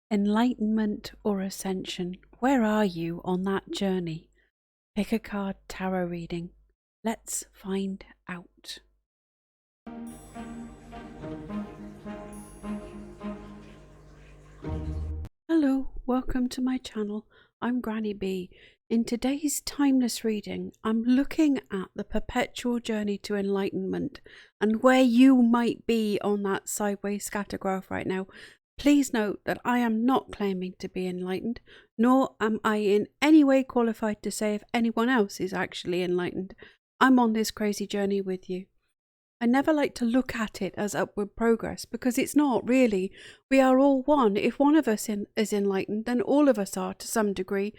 Enlightenment or Ascension, where are you on that journey? Pick a card tarot reading. Let's find out. Hello, welcome to my channel. I'm Granny B. In today's timeless reading, I'm looking at the perpetual journey to enlightenment and where you might be on that sideways scattergraph right now. Please note that I am not claiming to be enlightened, nor am I in any way qualified to say if anyone else is actually enlightened. I'm on this crazy journey with you. I never like to look at it as upward progress because it's not really. We are all one. If one of us is enlightened, then all of us are to some degree.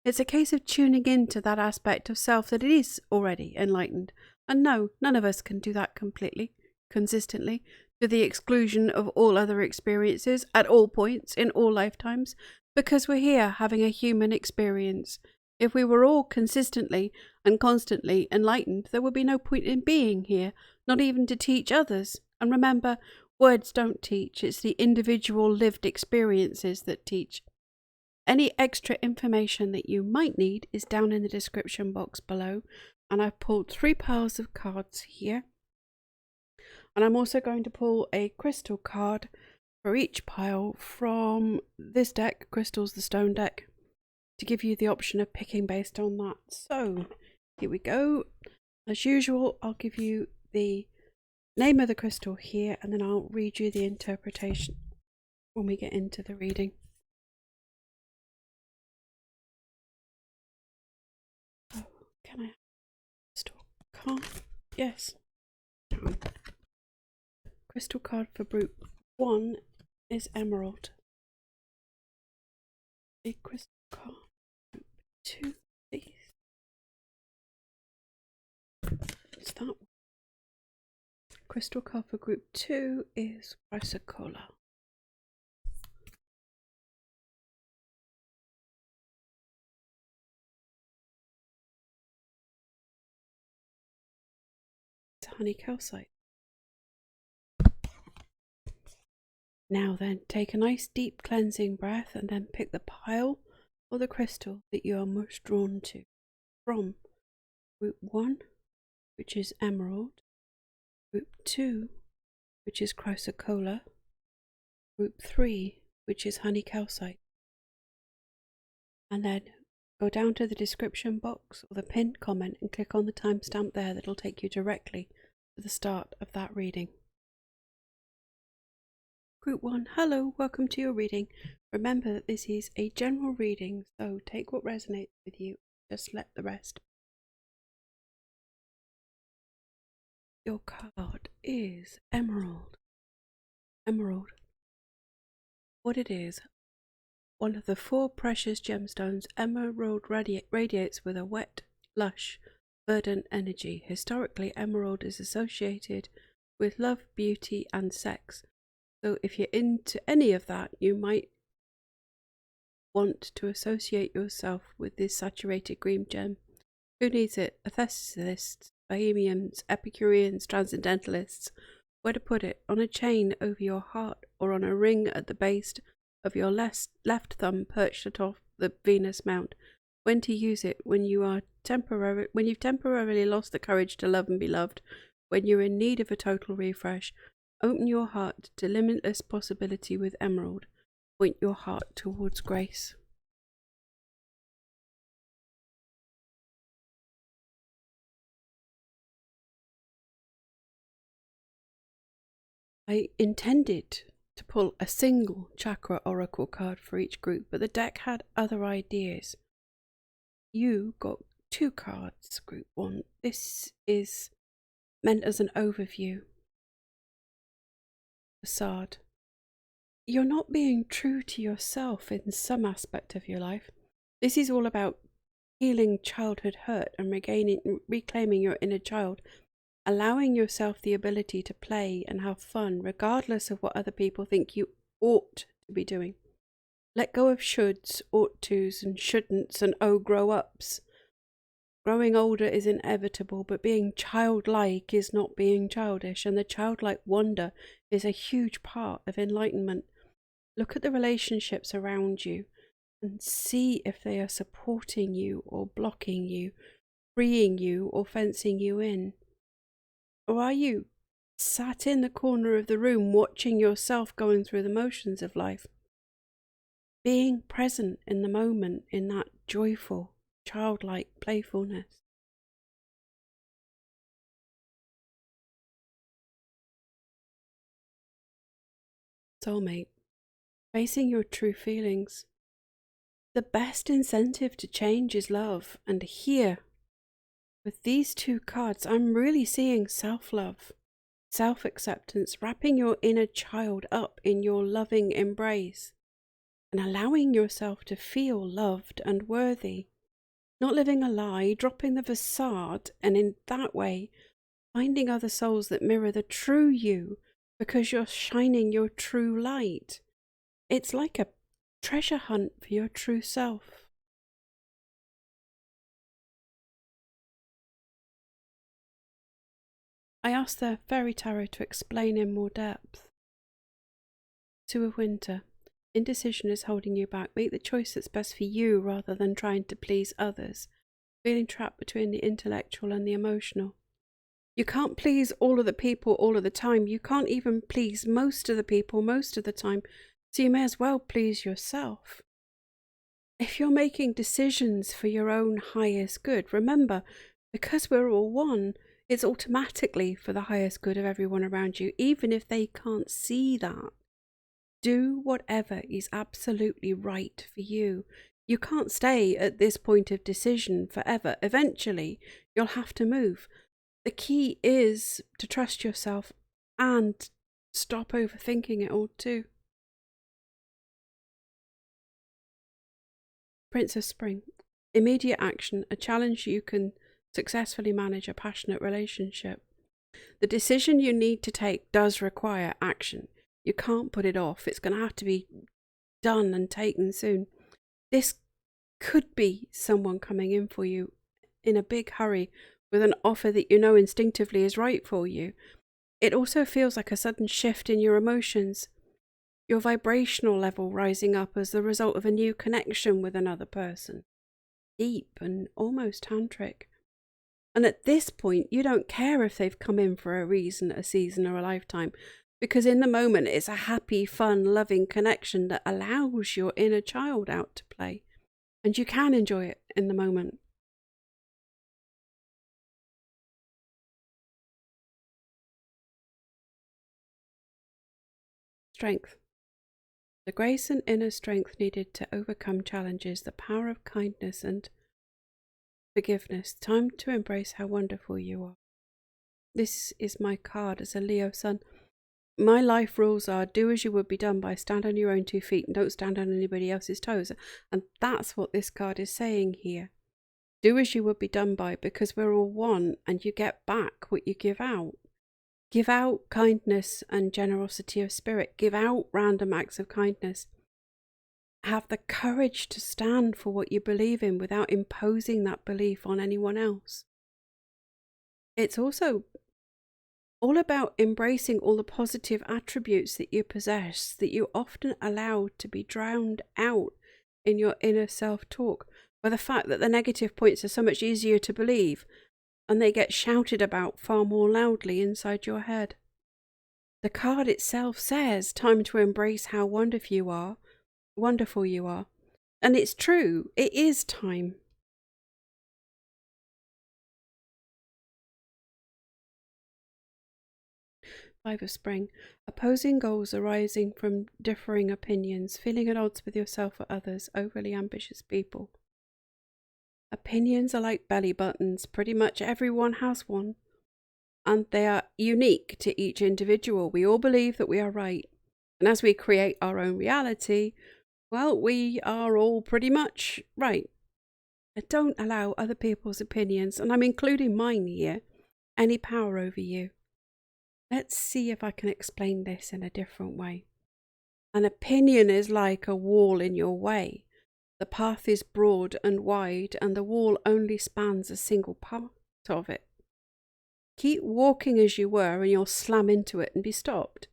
It's a case of tuning into that aspect of self that is already enlightened. And no, none of us can do that completely, consistently, to the exclusion of all other experiences at all points in all lifetimes, because we're here having a human experience. If we were all consistently and constantly enlightened, there would be no point in being here, not even to teach others. And remember, words don't teach, it's the individual lived experiences that teach. Any extra information that you might need is down in the description box below, and I've pulled 3 piles of cards here. And I'm also going to pull a crystal card for each pile from this deck, Crystals the Stone deck, to give you the option of picking based on that. So here we go. As usual, I'll give you the name of the crystal here, and then I'll read you the interpretation when we get into the reading. Oh, can I have a crystal card? Yes. Crystal card for group 1 is Emerald. A crystal card for group 2, please. It's that one. Crystal card for group 2 is Chrysocolla. It's honey calcite. Now then, take a nice deep cleansing breath and then pick the pile or the crystal that you are most drawn to from group 1, which is Emerald, group 2, which is Chrysocolla, group 3, which is honey calcite. And then go down to the description box or the pinned comment and click on the timestamp there. That'll take you directly to the start of that reading. Group 1, hello, welcome to your reading. Remember that this is a general reading, so take what resonates with you, just let the rest. Your card is Emerald. Emerald. What it is, one of the 4 precious gemstones, emerald radiates with a wet, lush, verdant energy. Historically, emerald is associated with love, beauty, and sex. So if you're into any of that, you might want to associate yourself with this saturated green gem. Who needs it? Aesthetists, bohemians, epicureans, transcendentalists. Where to put it? On a chain over your heart, or on a ring at the base of your left thumb perched atop the Venus Mount. When to use it? When you've temporarily lost the courage to love and be loved. When you're in need of a total refresh. Open your heart to limitless possibility with Emerald. Point your heart towards grace. I intended to pull a single chakra oracle card for each group, but the deck had other ideas. You got 2 cards, group 1. This is meant as an overview. Facade. You're not being true to yourself in some aspect of your life. This is all about healing childhood hurt and reclaiming your inner child, allowing yourself the ability to play and have fun regardless of what other people think you ought to be doing. Let go of shoulds, ought tos, and shouldn'ts, and grow ups. Growing older is inevitable, but being childlike is not being childish, and the childlike wonder is a huge part of enlightenment. Look at the relationships around you and see if they are supporting you or blocking you, freeing you or fencing you in. Or are you sat in the corner of the room watching yourself going through the motions of life? Being present in the moment in that joyful, childlike playfulness. Soulmate, facing your true feelings. The best incentive to change is love, and here, with these two cards, I'm really seeing self-love, self-acceptance, wrapping your inner child up in your loving embrace, and allowing yourself to feel loved and worthy, not living a lie, dropping the facade, and in that way, finding other souls that mirror the true you, because you're shining your true light. It's like a treasure hunt for your true self. I asked the Fairy Tarot to explain in more depth. Two of Winter. Indecision is holding you back. Make the choice that's best for you rather than trying to please others. Feeling trapped between the intellectual and the emotional. You can't please all of the people all of the time. You can't even please most of the people most of the time. So you may as well please yourself. If you're making decisions for your own highest good, remember, because we're all one, it's automatically for the highest good of everyone around you, even if they can't see that. Do whatever is absolutely right for you. You can't stay at this point of decision forever. Eventually, you'll have to move. The key is to trust yourself and stop overthinking it all too. Prince of Spring. Immediate action, a challenge you can successfully manage a passionate relationship. The decision you need to take does require action. You can't put it off. It's going to have to be done and taken soon. This could be someone coming in for you in a big hurry with an offer that you know instinctively is right for you. It also feels like a sudden shift in your emotions, your vibrational level rising up as the result of a new connection with another person. Deep and almost tantric. And at this point, you don't care if they've come in for a reason, a season, or a lifetime, because in the moment, it's a happy, fun, loving connection that allows your inner child out to play. And you can enjoy it in the moment. Strength. The grace and inner strength needed to overcome challenges, the power of kindness and forgiveness. Time to embrace how wonderful you are. This is my card as a Leo sun. My life rules are do as you would be done by, stand on your own 2 feet and don't stand on anybody else's toes. And that's what this card is saying here. Do as you would be done by, because we're all one and you get back what you give out. Give out kindness and generosity of spirit. Give out random acts of kindness. Have the courage to stand for what you believe in without imposing that belief on anyone else. It's also all about embracing all the positive attributes that you possess that you often allow to be drowned out in your inner self-talk by the fact that the negative points are so much easier to believe and they get shouted about far more loudly inside your head. The card itself says time to embrace how wonderful you are. And it's true, it is time. Five of Spring. Opposing goals arising from differing opinions, feeling at odds with yourself or others, overly ambitious people. Opinions are like belly buttons. Pretty much everyone has one. And they are unique to each individual. We all believe that we are right. And as we create our own reality, well, we are all pretty much right. And don't allow other people's opinions, and I'm including mine here, any power over you. Let's see if I can explain this in a different way. An opinion is like a wall in your way. The path is broad and wide, and the wall only spans a single part of it. Keep walking as you were, and you'll slam into it and be stopped.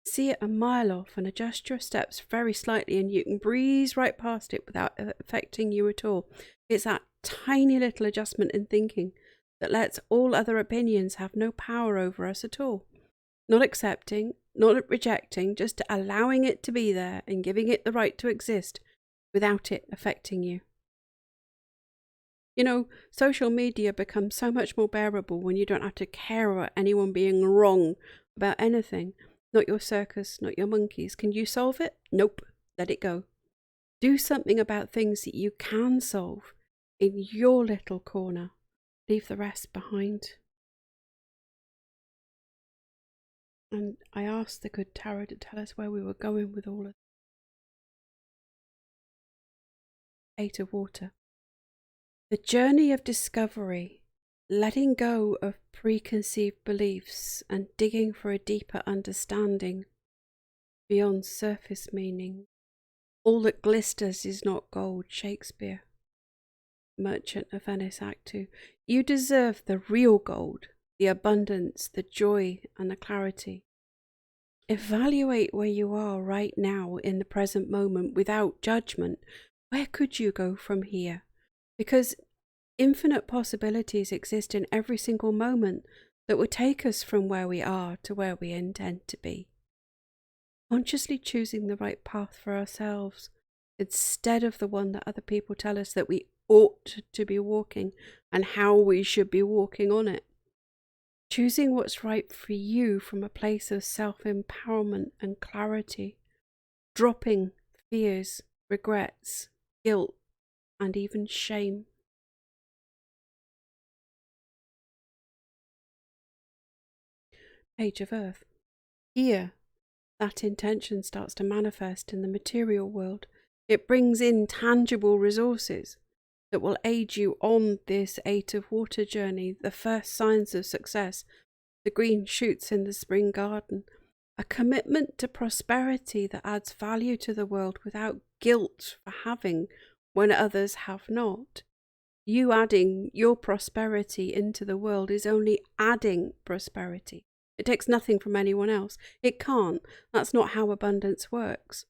see it a mile off and adjust your steps very slightly, and you can breeze right past it without affecting you at all. It's that tiny little adjustment in thinking that lets all other opinions have no power over us at all. Not accepting, not rejecting, just allowing it to be there and giving it the right to exist without it affecting you. You know, social media becomes so much more bearable when you don't have to care about anyone being wrong about anything. Not your circus, not your monkeys. Can you solve it? Nope. Let it go. Do something about things that you can solve in your little corner. Leave the rest behind. And I asked the good tarot to tell us where we were going with all of it. Eight of Water. The journey of discovery, letting go of preconceived beliefs and digging for a deeper understanding beyond surface meaning. All that glisters is not gold. Shakespeare. Merchant of Venice, Act 2. You deserve the real gold, the abundance, the joy, and the clarity. Evaluate where you are right now in the present moment without judgment. Where could you go from here? Because infinite possibilities exist in every single moment that would take us from where we are to where we intend to be. Consciously choosing the right path for ourselves instead of the one that other people tell us that we ought to be walking and how we should be walking on it. Choosing what's right for you from a place of self-empowerment and clarity. Dropping fears, regrets, guilt, and even shame. Page of Earth. Here, that intention starts to manifest in the material world. It brings in tangible resources that will aid you on this Eight of Water journey, the first signs of success, the green shoots in the spring garden, a commitment to prosperity that adds value to the world without guilt for having when others have not. You adding your prosperity into the world is only adding prosperity. It takes nothing from anyone else. It can't. That's not how abundance works.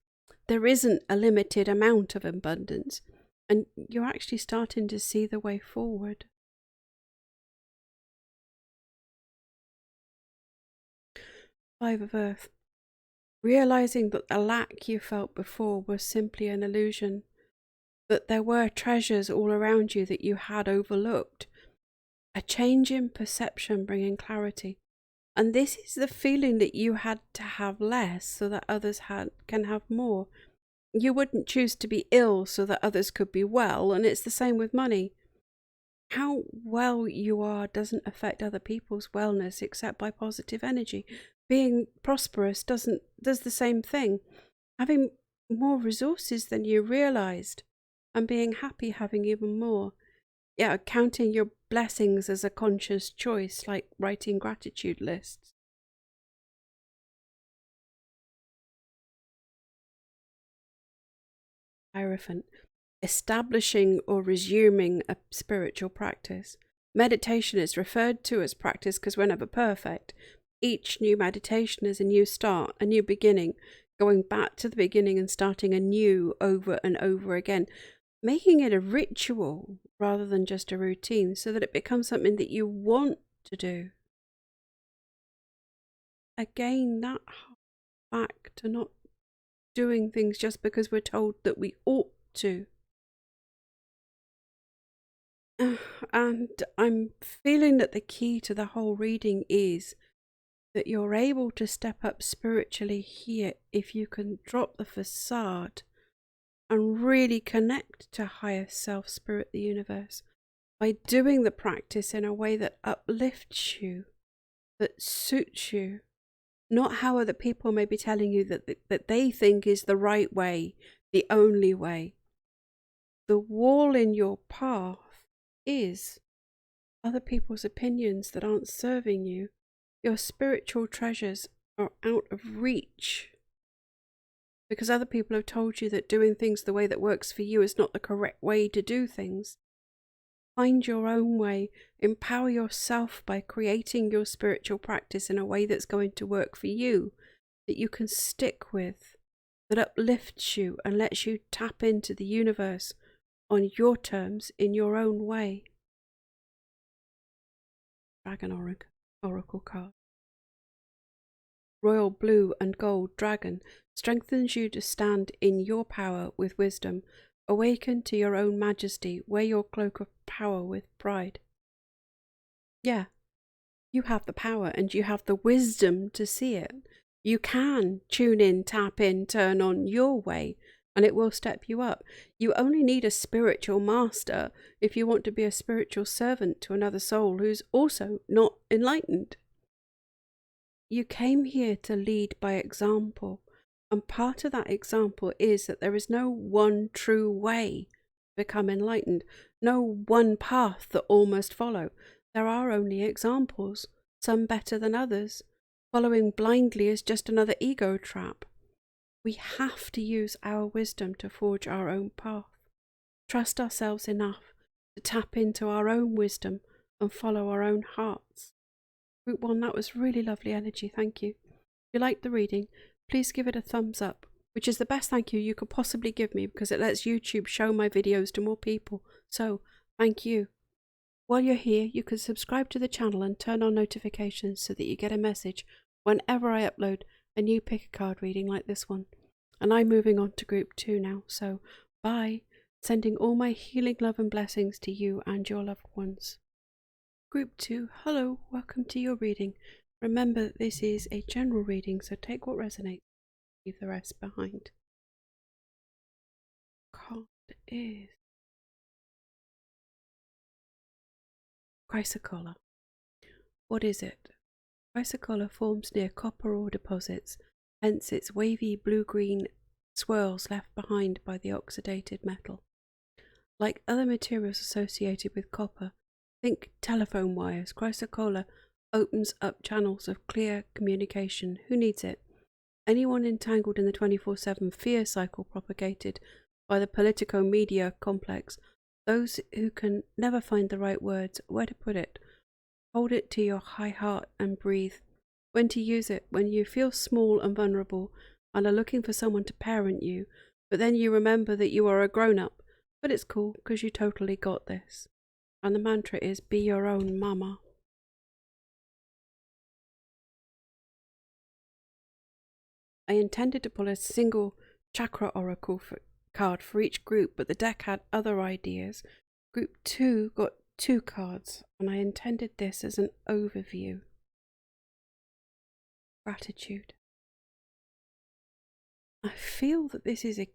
There isn't a limited amount of abundance, and you're actually starting to see the way forward. Five of Earth. Realizing that the lack you felt before was simply an illusion, that there were treasures all around you that you had overlooked. A change in perception bringing clarity. And this is the feeling that you had to have less so that others can have more. You wouldn't choose to be ill so that others could be well, and it's the same with money. How well you are doesn't affect other people's wellness except by positive energy. Being prosperous does the same thing. Having more resources than you realized and being happy having even more. Yeah, counting your blessings as a conscious choice, like writing gratitude lists. Hierophant. Establishing or resuming a spiritual practice. Meditation is referred to as practice because we're never perfect. Each new meditation is a new start, a new beginning, going back to the beginning and starting anew over and over again. Making it a ritual rather than just a routine so that it becomes something that you want to do. Again, that back to not doing things just because we're told that we ought to. And I'm feeling that the key to the whole reading is that you're able to step up spiritually here if you can drop the facade and really connect to higher self, spirit, the universe, by doing the practice in a way that uplifts you, that suits you, not how other people may be telling you that they think is the right way, the only way. The wall in your path is other people's opinions that aren't serving you. Your spiritual treasures are out of reach because other people have told you that doing things the way that works for you is not the correct way to do things. Find your own way. Empower yourself by creating your spiritual practice in a way that's going to work for you. that you can stick with, that uplifts you and lets you tap into the universe on your terms in your own way. Dragon Oracle card. Royal blue and gold dragon strengthens you to stand in your power with wisdom. Awaken to your own majesty. Wear your cloak of power with pride. Yeah, you have the power and you have the wisdom to see it. You can tune in, tap in, turn on your way, and it will step you up. You only need a spiritual master if you want to be a spiritual servant to another soul who's also not enlightened. You came here to lead by example, and part of that example is that there is no one true way to become enlightened, no one path that all must follow. There are only examples, some better than others. Following blindly is just another ego trap. We have to use our wisdom to forge our own path. Trust ourselves enough to tap into our own wisdom and follow our own hearts. Group 1, that was really lovely energy, thank you. If you liked the reading, please give it a thumbs up, which is the best thank you could possibly give me because it lets YouTube show my videos to more people. So, thank you. While you're here, you can subscribe to the channel and turn on notifications so that you get a message whenever I upload a new pick a card reading like this one. And I'm moving on to Group 2 now, so bye. Sending all my healing love and blessings to you and your loved ones. Group 2, hello, welcome to your reading. Remember that this is a general reading, so take what resonates, leave the rest behind. Card is Chrysocolla. What is it? Chrysocolla forms near copper ore deposits, hence its wavy blue-green swirls left behind by the oxidated metal. Like other materials associated with copper, think telephone wires, Chrysocolla opens up channels of clear communication. Who needs it? Anyone entangled in the 24/7 fear cycle propagated by the politico-media complex, those who can never find the right words, where to put it. Hold it to your high heart and breathe. When to use it, when you feel small and vulnerable and are looking for someone to parent you, but then you remember that you are a grown-up, but it's cool because you totally got this. And the mantra is, be your own mama. I intended to pull a single chakra oracle card for each group, but the deck had other ideas. Group 2 got 2 cards, and I intended this as an overview. Gratitude. I feel that this is a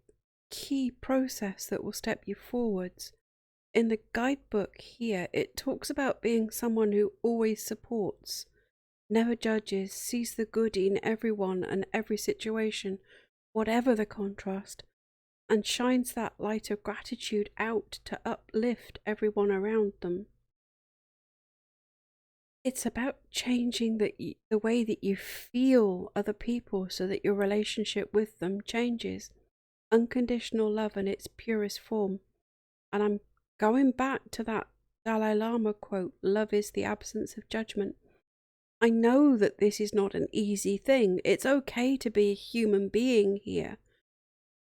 key process that will step you forwards. In the guidebook here, it talks about being someone who always supports, never judges, sees the good in everyone and every situation, whatever the contrast, and shines that light of gratitude out to uplift everyone around them. It's about changing the way that you feel other people so that your relationship with them changes. Unconditional love in its purest form. And I'm going back to that Dalai Lama quote, love is the absence of judgment. I know that this is not an easy thing. It's okay to be a human being here.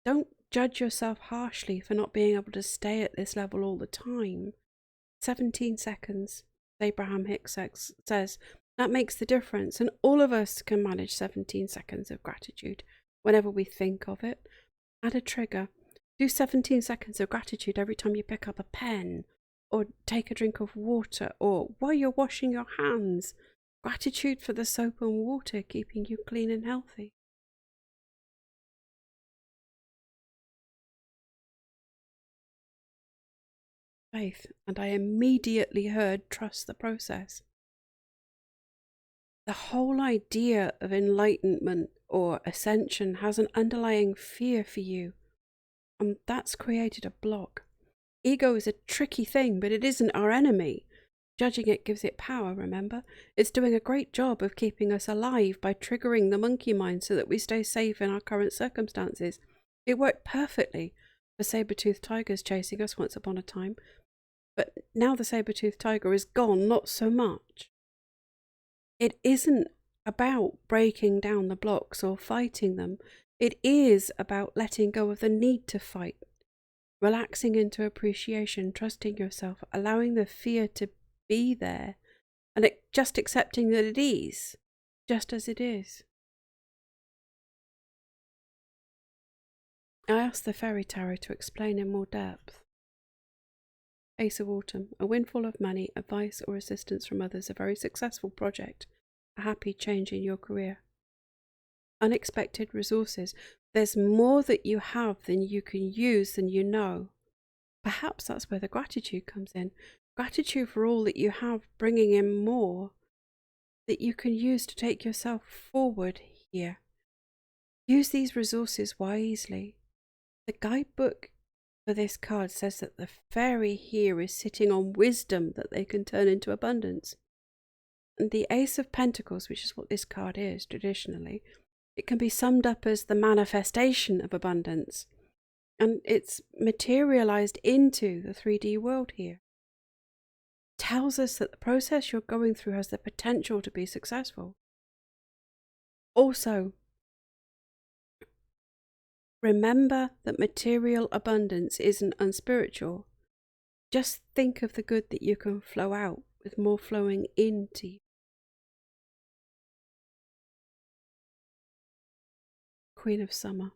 Don't judge yourself harshly for not being able to stay at this level all the time. 17 seconds, Abraham Hicks says, that makes the difference. And all of us can manage 17 seconds of gratitude whenever we think of it. Add a trigger. Do 17 seconds of gratitude every time you pick up a pen or take a drink of water or while you're washing your hands. Gratitude for the soap and water keeping you clean and healthy. Faith, and I immediately heard trust the process. The whole idea of enlightenment or ascension has an underlying fear for you, and that's created a block. Ego is a tricky thing, but it isn't our enemy. Judging it gives it power, remember? It's doing a great job of keeping us alive by triggering the monkey mind so that we stay safe in our current circumstances. It worked perfectly for saber-toothed tigers chasing us once upon a time, but now the saber-toothed tiger is gone, not so much. It isn't about breaking down the blocks or fighting them. It is about letting go of the need to fight, relaxing into appreciation, trusting yourself, allowing the fear to be there, and just accepting that it is, just as it is. I asked the fairy tarot to explain in more depth. Ace of Autumn, a windfall of money, advice or assistance from others, a very successful project, a happy change in your career. Unexpected resources. There's more that you have than you can use than you know. Perhaps that's where the gratitude comes in. Gratitude for all that you have, bringing in more that you can use to take yourself forward here. Use these resources wisely. The guidebook for this card says that the fairy here is sitting on wisdom that they can turn into abundance. And the Ace of Pentacles, which is what this card is traditionally, it can be summed up as the manifestation of abundance. And it's materialized into the 3D world here. Tells us that the process you're going through has the potential to be successful. Also, remember that material abundance isn't unspiritual. Just think of the good that you can flow out with more flowing into you. Queen of Summer.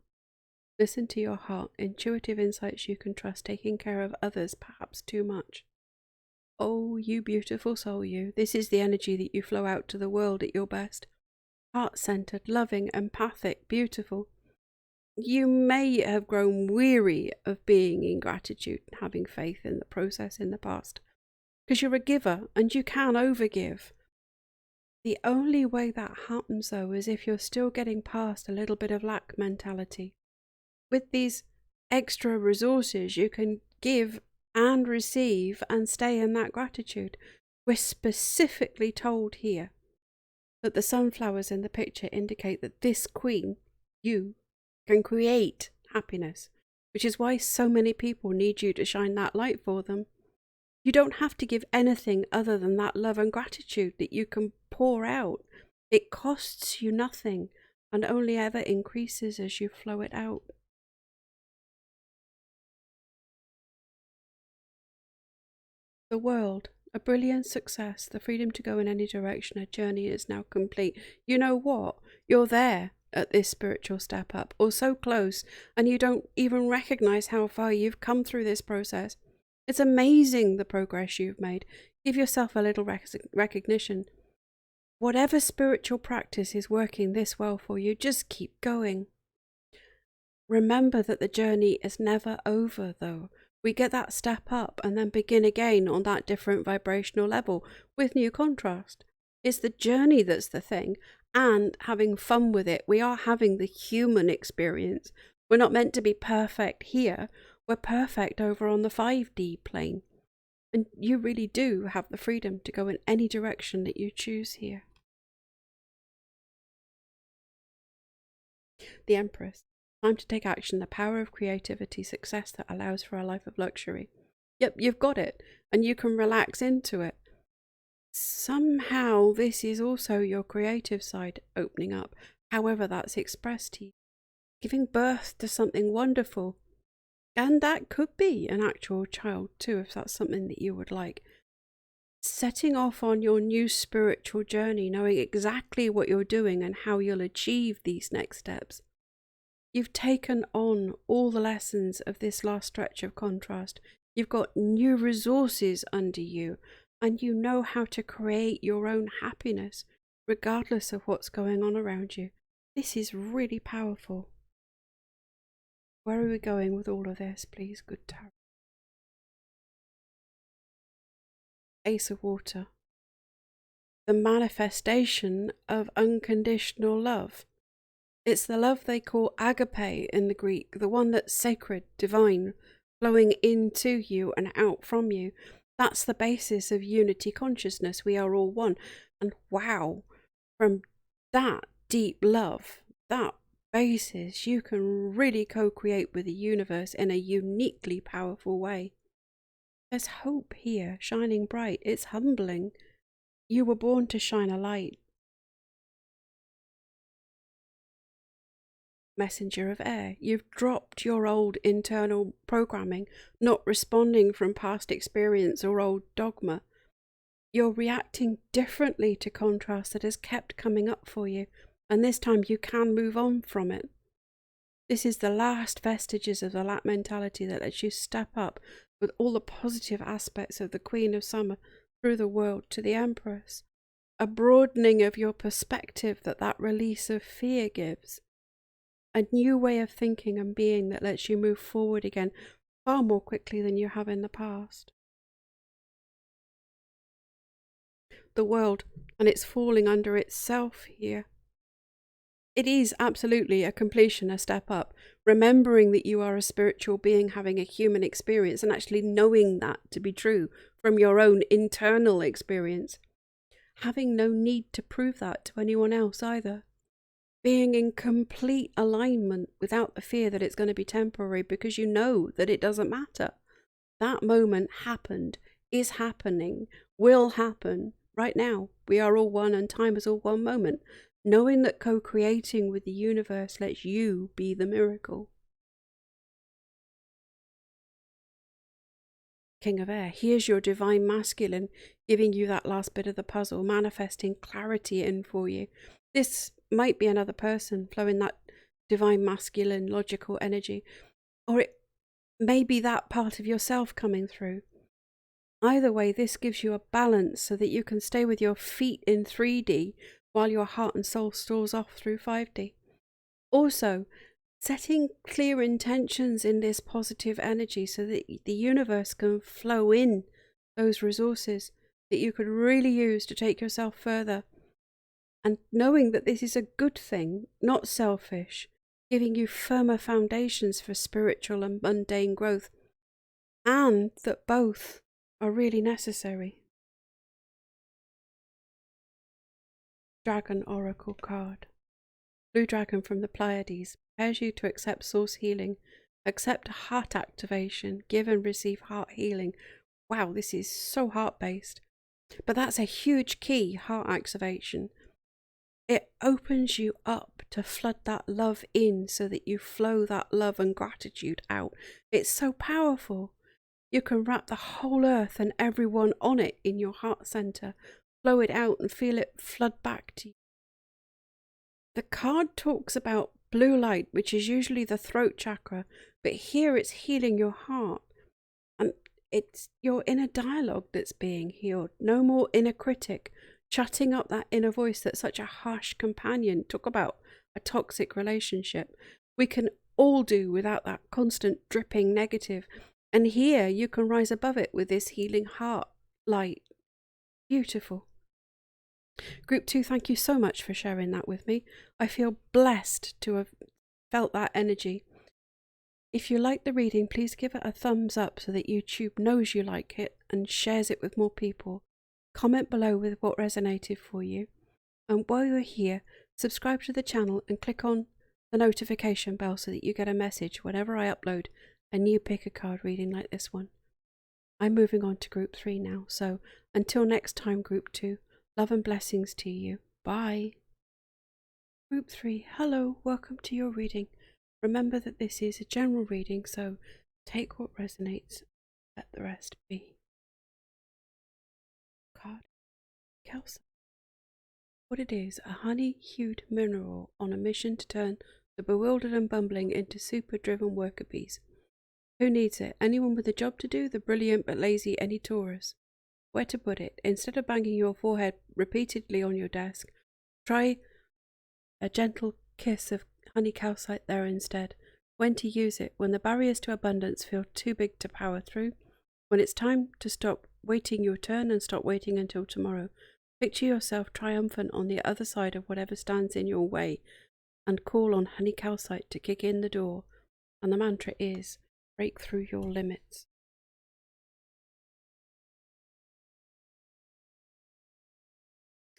Listen to your heart, intuitive insights you can trust, taking care of others perhaps too much. Oh, you beautiful soul, you. This is the energy that you flow out to the world at your best. Heart-centered, loving, empathic, beautiful. You may have grown weary of being in gratitude and having faith in the process in the past, because you're a giver and you can overgive. The only way that happens, though, is if you're still getting past a little bit of lack mentality. With these extra resources, you can give and receive and stay in that gratitude. We're specifically told here that the sunflowers in the picture indicate that this queen, you, can create happiness, which is why so many people need you to shine that light for them. You don't have to give anything other than that love and gratitude that you can pour out. It costs you nothing and only ever increases as you flow it out. The world, a brilliant success, the freedom to go in any direction, a journey is now complete. You know what? You're there at this spiritual step up, or so close, and you don't even recognize how far you've come through this process. It's amazing the progress you've made. Give yourself a little recognition. Whatever spiritual practice is working this well for you, just keep going. Remember that the journey is never over, though. We get that step up and then begin again on that different vibrational level with new contrast. It's the journey that's the thing, and having fun with it. We are having the human experience. We're not meant to be perfect here. We're perfect over on the 5D plane. And you really do have the freedom to go in any direction that you choose here. The Empress. Time to take action, the power of creativity, success that allows for a life of luxury. Yep, you've got it, and you can relax into it. Somehow this is also your creative side opening up, however that's expressed to you. Giving birth to something wonderful. And that could be an actual child too, if that's something that you would like. Setting off on your new spiritual journey, knowing exactly what you're doing and how you'll achieve these next steps. You've taken on all the lessons of this last stretch of contrast. You've got new resources under you, and you know how to create your own happiness, regardless of what's going on around you. This is really powerful. Where are we going with all of this, please, good tarot? Ace of Water. The manifestation of unconditional love. It's the love they call agape in the Greek, the one that's sacred, divine, flowing into you and out from you. That's the basis of unity consciousness. We are all one. And wow, from that deep love, that basis, you can really co-create with the universe in a uniquely powerful way. There's hope here, shining bright. It's humbling. You were born to shine a light. messenger of air. You've dropped your old internal programming, not responding from past experience or old dogma. You're reacting differently to contrast that has kept coming up for you, and this time you can move on from it. This is the last vestiges of the Lat mentality that lets you step up with all the positive aspects of the Queen of Summer through the world to the Empress. A broadening of your perspective that release of fear gives. A new way of thinking and being that lets you move forward again far more quickly than you have in the past. The world, and it's falling under itself here. It is absolutely a completion, a step up, remembering that you are a spiritual being having a human experience and actually knowing that to be true from your own internal experience. Having no need to prove that to anyone else either. Being in complete alignment without the fear that it's going to be temporary because you know that it doesn't matter. That moment happened, is happening, will happen right now. We are all one and time is all one moment. Knowing that co-creating with the universe lets you be the miracle. King of Air, here's your divine masculine giving you that last bit of the puzzle, manifesting clarity in for you. This might be another person flowing that divine masculine logical energy, or it may be that part of yourself coming through. Either way, this gives you a balance so that you can stay with your feet in 3D while your heart and soul soars off through 5D. Also, setting clear intentions in this positive energy so that the universe can flow in those resources that you could really use to take yourself further. And knowing that this is a good thing, not selfish, giving you firmer foundations for spiritual and mundane growth, and that both are really necessary. Dragon Oracle card. Blue Dragon from the Pleiades prepares you to accept source healing, accept heart activation, give and receive heart healing. Wow, this is so heart-based. But that's a huge key, heart activation. It opens you up to flood that love in so that you flow that love and gratitude out. It's so powerful. You can wrap the whole earth and everyone on it in your heart center, flow it out and feel it flood back to you. The card talks about blue light, which is usually the throat chakra, but here it's healing your heart. And it's your inner dialogue that's being healed. No more inner critic, shutting up that inner voice that's such a harsh companion. Talk about a toxic relationship. We can all do without that constant dripping negative. And here you can rise above it with this healing heart light. Beautiful. Group 2, thank you so much for sharing that with me. I feel blessed to have felt that energy. If you like the reading, please give it a thumbs up so that YouTube knows you like it and shares it with more people. Comment below with what resonated for you. And while you're here, subscribe to the channel and click on the notification bell so that you get a message whenever I upload a new pick a card reading like this one. I'm moving on to Group 3 now, so until next time, Group 2, love and blessings to you. Bye. Group 3, hello, welcome to your reading. Remember that this is a general reading, so take what resonates, let the rest be. Card, Calcite. What it is, a honey-hued mineral on a mission to turn the bewildered and bumbling into super-driven worker bees. Who needs it? Anyone with a job to do, the brilliant but lazy any Taurus. Where to put it? Instead of banging your forehead repeatedly on your desk, try a gentle kiss of honey calcite there instead. When to use it? When the barriers to abundance feel too big to power through. When it's time to stop waiting your turn and stop waiting until tomorrow. Picture yourself triumphant on the other side of whatever stands in your way and call on honey calcite to kick in the door. And the mantra is, break through your limits.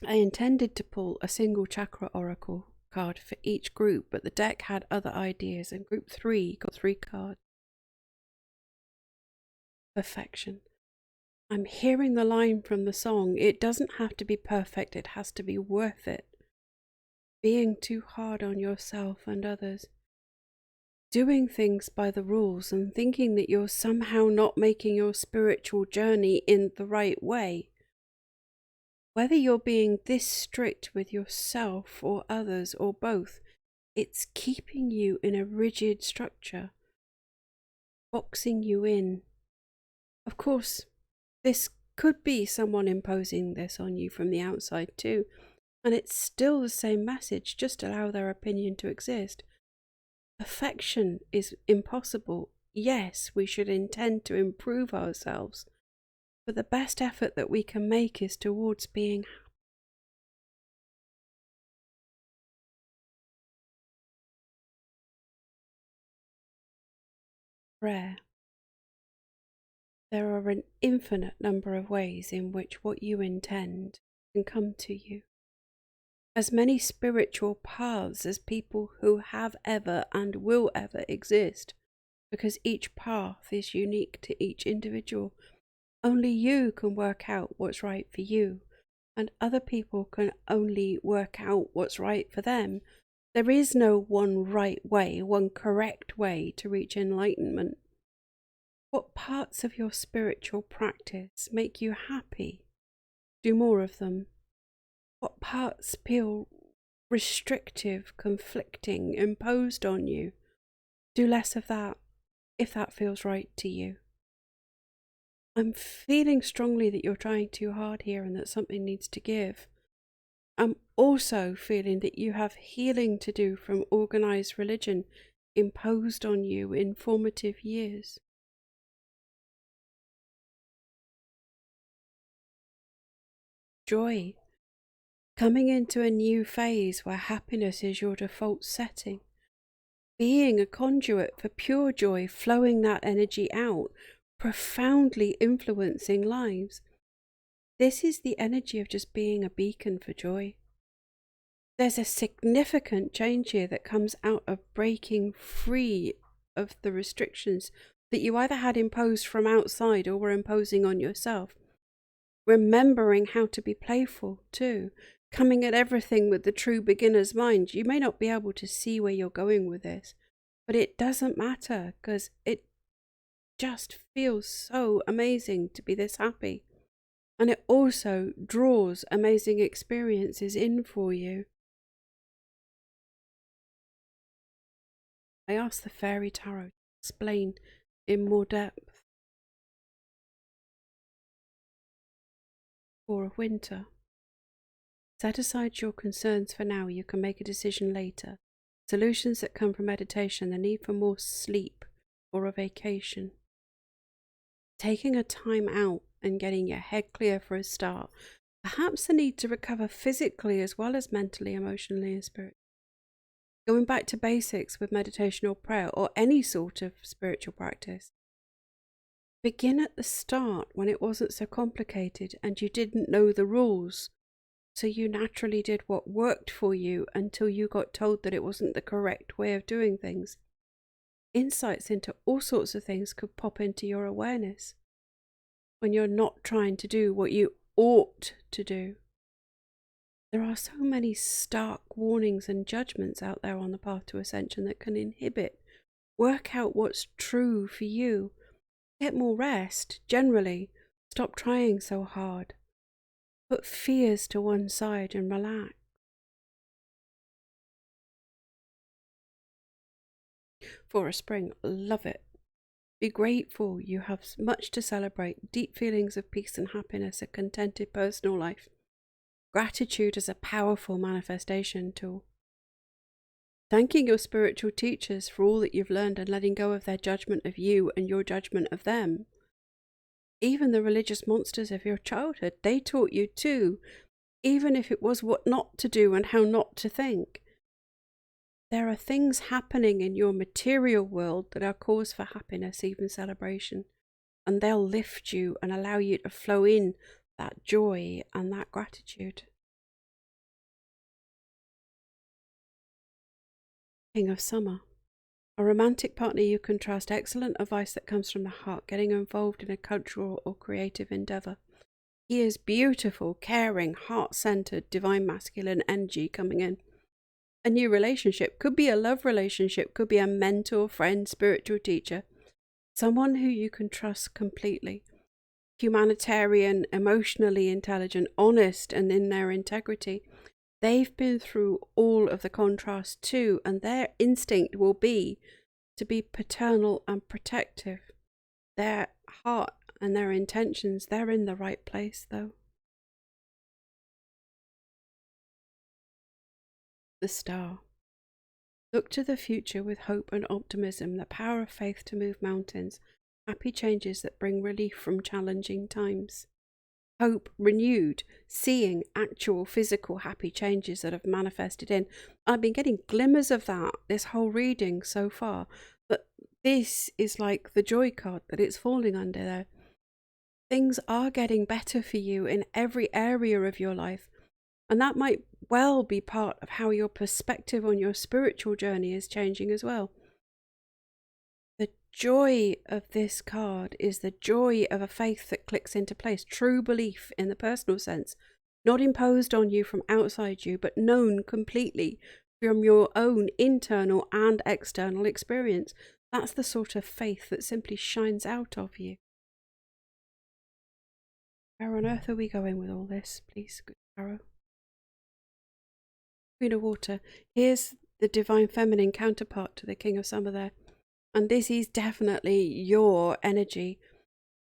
I intended to pull a single chakra oracle card for each group, but the deck had other ideas, and Group 3 got 3 cards. Perfection. I'm hearing the line from the song, it doesn't have to be perfect, it has to be worth it. Being too hard on yourself and others. doing things by the rules and thinking that you're somehow not making your spiritual journey in the right way. Whether you're being this strict with yourself or others or both, it's keeping you in a rigid structure, boxing you in. Of course, this could be someone imposing this on you from the outside too, and it's still the same message, just allow their opinion to exist. Perfection is impossible. Yes, we should intend to improve ourselves, but the best effort that we can make is towards being rare. There are an infinite number of ways in which what you intend can come to you. As many spiritual paths as people who have ever and will ever exist, because each path is unique to each individual. Only you can work out what's right for you, and other people can only work out what's right for them. There is no one right way, one correct way to reach enlightenment. What parts of your spiritual practice make you happy? Do more of them. What parts feel restrictive, conflicting, imposed on you? Do less of that, if that feels right to you. I'm feeling strongly that you're trying too hard here and that something needs to give. I'm also feeling that you have healing to do from organized religion imposed on you in formative years. Joy. Coming into a new phase where happiness is your default setting. Being a conduit for pure joy, flowing that energy out, profoundly influencing lives. This is the energy of just being a beacon for joy. There's a significant change here that comes out of breaking free of the restrictions that you either had imposed from outside or were imposing on yourself. Remembering how to be playful too, coming at everything with the true beginner's mind. You may not be able to see where you're going with this, but it doesn't matter because it just feels so amazing to be this happy. And it also draws amazing experiences in for you. I asked the Fairy Tarot to explain in more depth. For a winter. Set aside your concerns for now, you can make a decision later. Solutions that come from meditation, the need for more sleep or a vacation. Taking a time out and getting your head clear for a start. Perhaps the need to recover physically as well as mentally, emotionally and spiritually. Going back to basics with meditation or prayer or any sort of spiritual practice. Begin at the start when it wasn't so complicated and you didn't know the rules. So you naturally did what worked for you until you got told that it wasn't the correct way of doing things. Insights into all sorts of things could pop into your awareness when you're not trying to do what you ought to do. There are so many stark warnings and judgments out there on the path to ascension that can inhibit. Work out what's true for you. Get more rest, generally. Stop trying so hard. Put fears to one side and relax. For a spring, love it. Be grateful you have much to celebrate, deep feelings of peace and happiness, a contented personal life. Gratitude is a powerful manifestation tool. Thanking your spiritual teachers for all that you've learned and letting go of their judgment of you and your judgment of them. Even the religious monsters of your childhood, they taught you too, even if it was what not to do and how not to think. There are things happening in your material world that are cause for happiness, even celebration, and they'll lift you and allow you to flow in that joy and that gratitude. King of Summer. A romantic partner you can trust, excellent advice that comes from the heart, getting involved in a cultural or creative endeavour. He is beautiful, caring, heart-centered, divine masculine energy coming in. a new relationship. Could be a love relationship, could be a mentor, friend, spiritual teacher, someone who you can trust completely. Humanitarian, emotionally intelligent, honest, and in their integrity. They've been through all of the contrast too, and their instinct will be to be paternal and protective. Their heart and their intentions, they're in the right place though. The Star. Look to the future with hope and optimism, the power of faith to move mountains, happy changes that bring relief from challenging times. Hope renewed, seeing actual physical happy changes that have manifested in. I've been getting glimmers of that this whole reading so far, but this is like the joy card that it's falling under there. Things are getting better for you in every area of your life, and that might well be part of how your perspective on your spiritual journey is changing as well. The joy of this card is the joy of a faith that clicks into place, true belief in the personal sense, not imposed on you from outside you, but known completely from your own internal and external experience. That's the sort of faith that simply shines out of you. Where on earth are we going with all this, please, good Tarot? Queen of Water. Here's the divine feminine counterpart to the King of Summer there. And this is definitely your energy,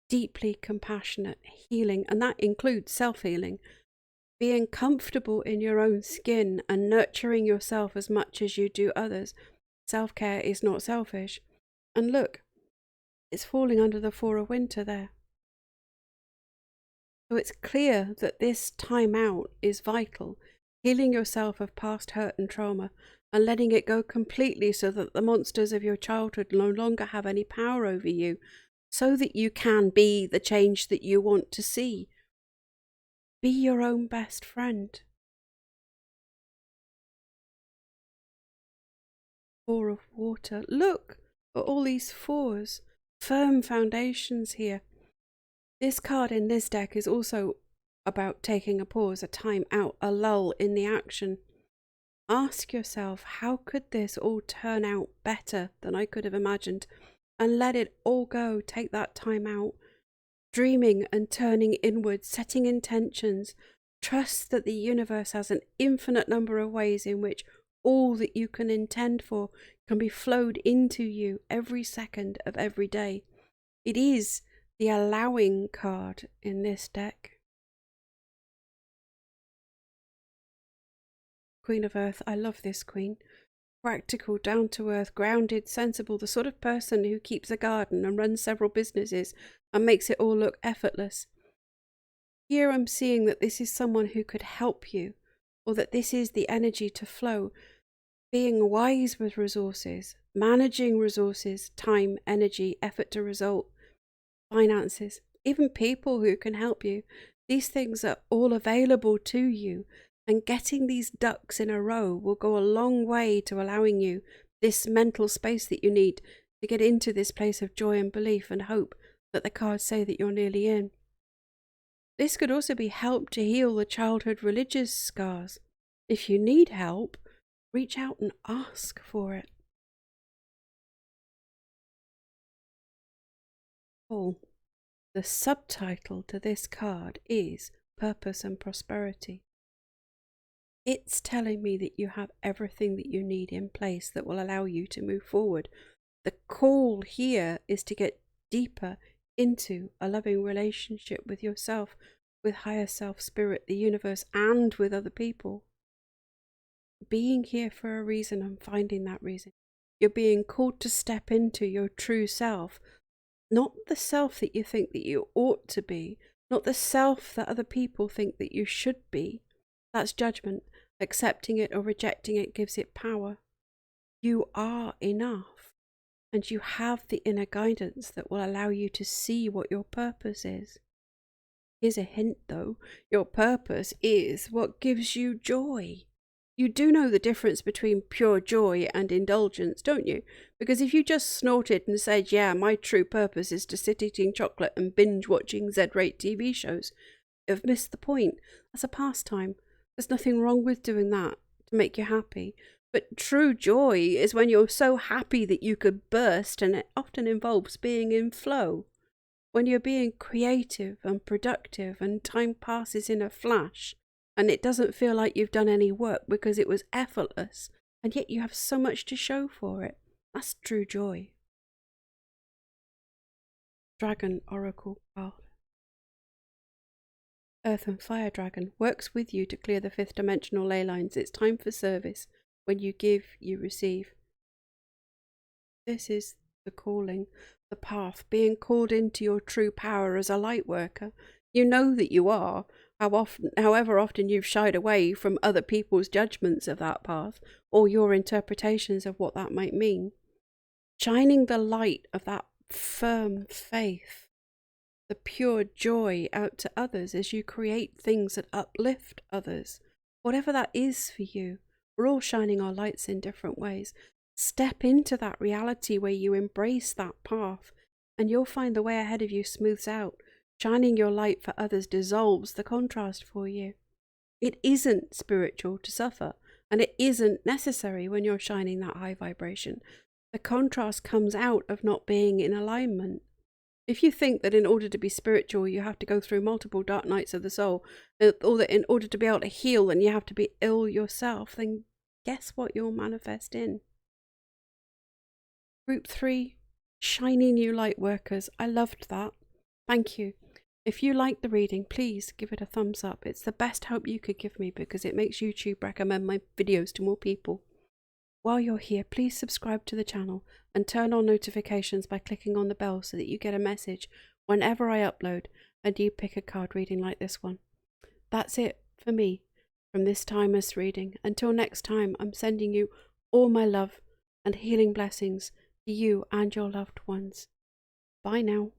deeply compassionate, healing, and that includes self-healing, being comfortable in your own skin and nurturing yourself as much as you do others. Self-care is not selfish. And look, it's falling under the Four of Winter there. So it's clear that this time out is vital, healing yourself of past hurt and trauma, and letting it go completely so that the monsters of your childhood no longer have any power over you, so that you can be the change that you want to see. Be your own best friend. Four of Water. Look at all these fours. Firm foundations here. This card in this deck is also about taking a pause, a time out, a lull in the action. Ask yourself, how could this all turn out better than I could have imagined? And let it all go. Take that time out. Dreaming and turning inward, setting intentions. Trust that the universe has an infinite number of ways in which all that you can intend for can be flowed into you every second of every day. It is the allowing card in this deck. Queen of Earth. I love this queen. Practical, down-to-earth, grounded, sensible, the sort of person who keeps a garden and runs several businesses and makes it all look effortless. Here I'm seeing that this is someone who could help you, or that this is the energy to flow. Being wise with resources, managing resources, time, energy, effort to result, finances, even people who can help you. These things are all available to you, and getting these ducks in a row will go a long way to allowing you this mental space that you need to get into this place of joy and belief and hope that the cards say that you're nearly in. This could also be help to heal the childhood religious scars. If you need help, reach out and ask for it. Oh, the subtitle to this card is Purpose and Prosperity. It's telling me that you have everything that you need in place that will allow you to move forward. The call here is to get deeper into a loving relationship with yourself, with higher self, spirit, the universe, and with other people. Being here for a reason and finding that reason. You're being called to step into your true self, not the self that you think that you ought to be, not the self that other people think that you should be. That's judgment. Accepting it or rejecting it gives it power. You are enough, and you have the inner guidance that will allow you to see what your purpose is. Here's a hint though, your purpose is what gives you joy. You do know the difference between pure joy and indulgence, don't you? Because if you just snorted and said, yeah, my true purpose is to sit eating chocolate and binge watching Z-rate TV shows, you've missed the point. That's a pastime. There's nothing wrong with doing that to make you happy. But true joy is when you're so happy that you could burst, and it often involves being in flow. When you're being creative and productive and time passes in a flash and it doesn't feel like you've done any work because it was effortless, and yet you have so much to show for it. That's true joy. Dragon Oracle card. Earth and Fire Dragon works with you to clear the fifth dimensional ley lines. It's time for service. When you give, you receive. This is the calling, the path, being called into your true power as a light worker. You know that you are, however often you've shied away from other people's judgments of that path or your interpretations of what that might mean. Shining the light of that firm faith, the pure joy out to others as you create things that uplift others. Whatever that is for you, we're all shining our lights in different ways. Step into that reality where you embrace that path, and you'll find the way ahead of you smooths out. Shining your light for others dissolves the contrast for you. It isn't spiritual to suffer, and it isn't necessary when you're shining that high vibration. The contrast comes out of not being in alignment. If you think that in order to be spiritual you have to go through multiple dark nights of the soul, or that in order to be able to heal then you have to be ill yourself, then guess what you'll manifest in? Group 3, Shiny New Light Workers. I loved that. Thank you. If you like the reading, please give it a thumbs up. It's the best help you could give me because it makes YouTube recommend my videos to more people. While you're here, please subscribe to the channel and turn on notifications by clicking on the bell so that you get a message whenever I upload and you pick a card reading like this one. That's it for me from this timeless reading. Until next time, I'm sending you all my love and healing blessings to you and your loved ones. Bye now.